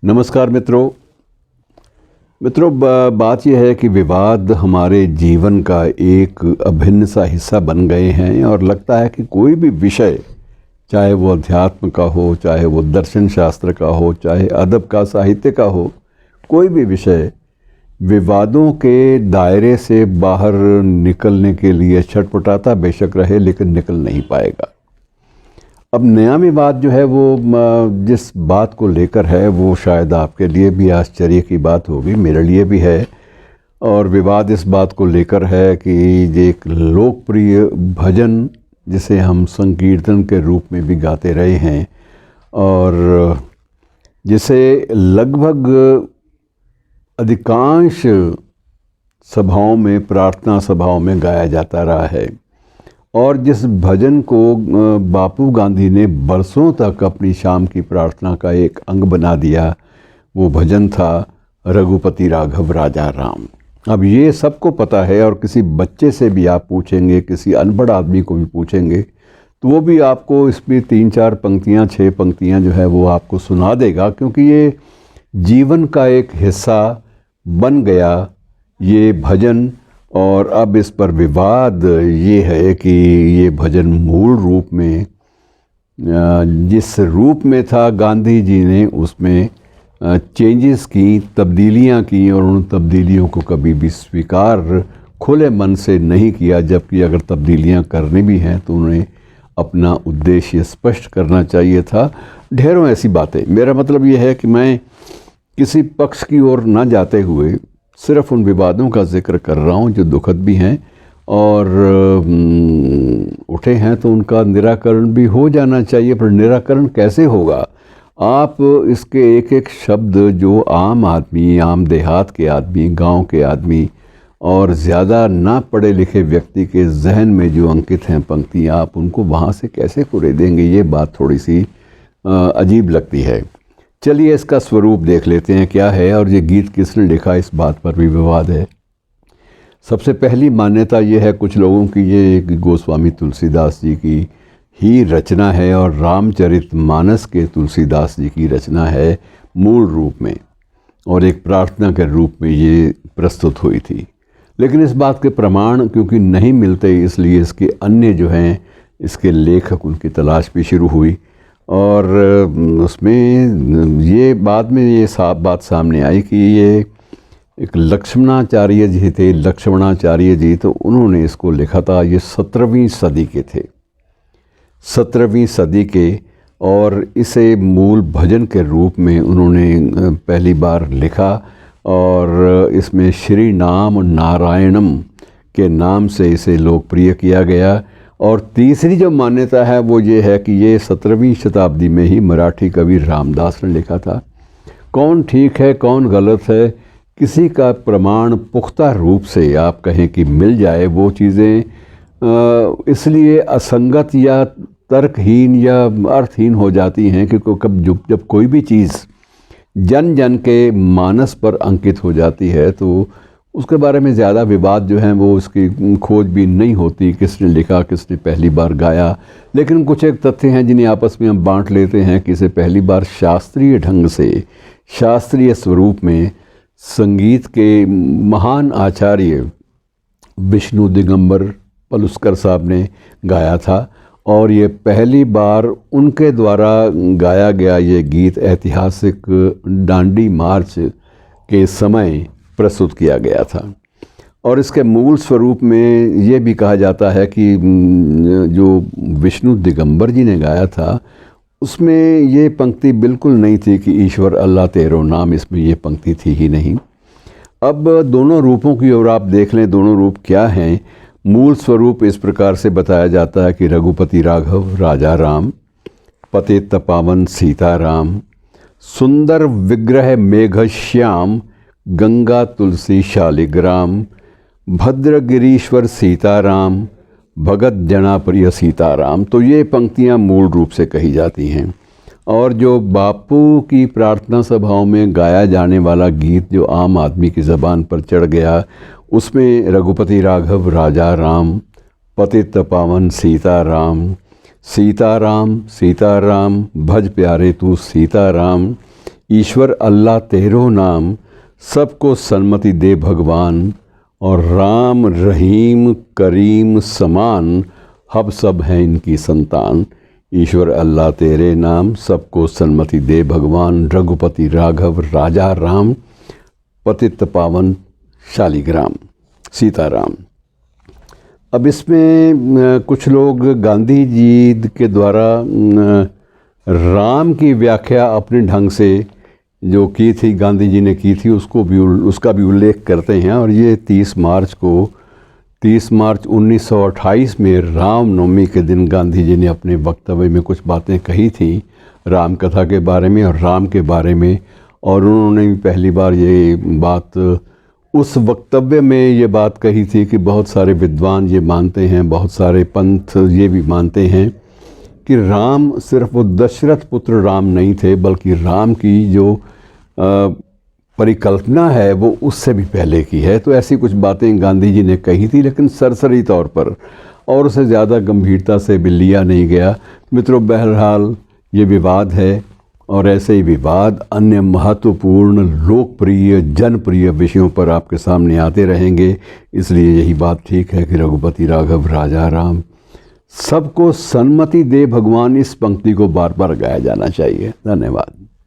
नमस्कार मित्रों, बात यह है कि विवाद हमारे जीवन का एक अभिन्न सा हिस्सा बन गए हैं और लगता है कि कोई भी विषय, चाहे वो अध्यात्म का हो, चाहे वो दर्शन शास्त्र का हो, चाहे अदब का, साहित्य का हो, कोई भी विषय विवादों के दायरे से बाहर निकलने के लिए छटपटाता बेशक रहे, लेकिन निकल नहीं पाएगा। अब नया विवाद जो है वो जिस बात को लेकर है वो शायद आपके लिए भी आश्चर्य की बात होगी, मेरे लिए भी है। और विवाद इस बात को लेकर है कि ये एक लोकप्रिय भजन जिसे हम संकीर्तन के रूप में भी गाते रहे हैं और जिसे लगभग अधिकांश सभाओं में, प्रार्थना सभाओं में गाया जाता रहा है, और जिस भजन को बापू गांधी ने बरसों तक अपनी शाम की प्रार्थना का एक अंग बना दिया, वो भजन था रघुपति राघव राजा राम। अब ये सबको पता है और किसी बच्चे से भी आप पूछेंगे, किसी अनपढ़ आदमी को भी पूछेंगे तो वो भी आपको इसमें 3-4 पंक्तियाँ, 6 पंक्तियाँ जो है वो आपको सुना देगा, क्योंकि ये जीवन का एक हिस्सा बन गया ये भजन। और अब इस पर विवाद ये है कि ये भजन मूल रूप में जिस रूप में था, गांधी जी ने उसमें चेंजेस की, तब्दीलियां की, और उन तब्दीलियों को कभी भी स्वीकार खुले मन से नहीं किया। जबकि अगर तब्दीलियां करनी भी हैं तो उन्हें अपना उद्देश्य स्पष्ट करना चाहिए था। ढेरों ऐसी बातें, मेरा मतलब ये है कि मैं किसी पक्ष की ओर ना जाते हुए सिर्फ उन विवादों का जिक्र कर रहा हूँ जो दुखद भी हैं और उठे हैं, तो उनका निराकरण भी हो जाना चाहिए। पर निराकरण कैसे होगा? आप इसके एक एक शब्द जो आम आदमी, आम देहात के आदमी, गांव के आदमी और ज़्यादा ना पढ़े लिखे व्यक्ति के जहन में जो अंकित हैं पंक्तियाँ, आप उनको वहाँ से कैसे कुरेदेंगे? ये बात थोड़ी सी अजीब लगती है। चलिए इसका स्वरूप देख लेते हैं क्या है, और ये गीत किसने लिखा, इस बात पर भी विवाद है। सबसे पहली मान्यता ये है कुछ लोगों की, ये एक गोस्वामी तुलसीदास जी की ही रचना है और रामचरितमानस के तुलसीदास जी की रचना है मूल रूप में, और एक प्रार्थना के रूप में ये प्रस्तुत हुई थी। लेकिन इस बात के प्रमाण क्योंकि नहीं मिलते, इसलिए इसके अन्य जो हैं इसके लेखक, उनकी तलाश भी शुरू हुई। और उसमें ये बाद में ये बात सामने आई कि ये एक लक्ष्मणाचार्य जी थे, लक्ष्मणाचार्य जी, तो उन्होंने इसको लिखा था। ये 17वीं सदी के थे, 17वीं सदी के, और इसे मूल भजन के रूप में उन्होंने पहली बार लिखा और इसमें श्री नाम नारायणम के नाम से इसे लोकप्रिय किया गया। और तीसरी जो मान्यता है वो ये है कि ये 17वीं शताब्दी में ही मराठी कवि रामदास ने लिखा था। कौन ठीक है कौन गलत है, किसी का प्रमाण पुख्ता रूप से आप कहें कि मिल जाए, वो चीज़ें इसलिए असंगत या तर्कहीन या अर्थहीन हो जाती हैं कि जब कोई भी चीज़ जन जन के मानस पर अंकित हो जाती है तो उसके बारे में ज़्यादा विवाद जो हैं वो उसकी खोज भी नहीं होती, किसने लिखा, किसने पहली बार गाया। लेकिन कुछ एक तथ्य हैं जिन्हें आपस में हम बांट लेते हैं कि इसे पहली बार शास्त्रीय ढंग से, शास्त्रीय स्वरूप में संगीत के महान आचार्य विष्णु दिगंबर पलुस्कर साहब ने गाया था, और ये पहली बार उनके द्वारा गाया गया ये गीत ऐतिहासिक डांडी मार्च के समय प्रस्तुत किया गया था। और इसके मूल स्वरूप में ये भी कहा जाता है कि जो विष्णु दिगंबर जी ने गाया था उसमें ये पंक्ति बिल्कुल नहीं थी कि ईश्वर अल्लाह तेरो नाम, इसमें ये पंक्ति थी ही नहीं। अब दोनों रूपों की ओर आप देख लें, दोनों रूप क्या हैं। मूल स्वरूप इस प्रकार से बताया जाता है कि रघुपति राघव राजा राम, पतित पावन सीताराम, सुंदर विग्रह मेघश्याम, गंगा तुलसी शालिग्राम, भद्रगिरीश्वर सीताराम, भगत जना प्रिय सीताराम। तो ये पंक्तियाँ मूल रूप से कही जाती हैं। और जो बापू की प्रार्थना सभाओं में गाया जाने वाला गीत जो आम आदमी की ज़बान पर चढ़ गया, उसमें रघुपति राघव राजा राम, पतित पावन सीताराम, सीताराम सीताराम भज प्यारे तू सीताराम, ईश्वर अल्लाह तेरो नाम, सबको सन्मति दे भगवान, और राम रहीम करीम समान, हब सब हैं इनकी संतान। ईश्वर अल्लाह तेरे नाम, सबको सन्मति दे भगवान, रघुपति राघव राजा राम, पतित पावन शालिग्राम सीताराम। अब इसमें कुछ लोग गांधी जी के द्वारा राम की व्याख्या अपने ढंग से जो की थी, गांधी जी ने की थी, उसका भी उल्लेख करते हैं। और ये 30 मार्च 1928 में रामनवमी के दिन गांधी जी ने अपने वक्तव्य में कुछ बातें कही थी राम कथा के बारे में और राम के बारे में। और उन्होंने भी पहली बार ये बात उस वक्तव्य में ये बात कही थी कि बहुत सारे विद्वान ये मानते हैं, बहुत सारे पंथ ये भी मानते हैं कि राम सिर्फ वो दशरथ पुत्र राम नहीं थे, बल्कि राम की जो परिकल्पना है वो उससे भी पहले की है। तो ऐसी कुछ बातें गांधी जी ने कही थी, लेकिन सरसरी तौर पर, और उसे ज़्यादा गंभीरता से भी लिया नहीं गया। मित्रों, बहरहाल ये विवाद है, और ऐसे ही विवाद अन्य महत्वपूर्ण लोकप्रिय जनप्रिय विषयों पर आपके सामने आते रहेंगे। इसलिए यही बात ठीक है कि रघुपति राघव राजा राम, सबको सन्मति दे भगवान, इस पंक्ति को बार बार गाया जाना चाहिए। धन्यवाद।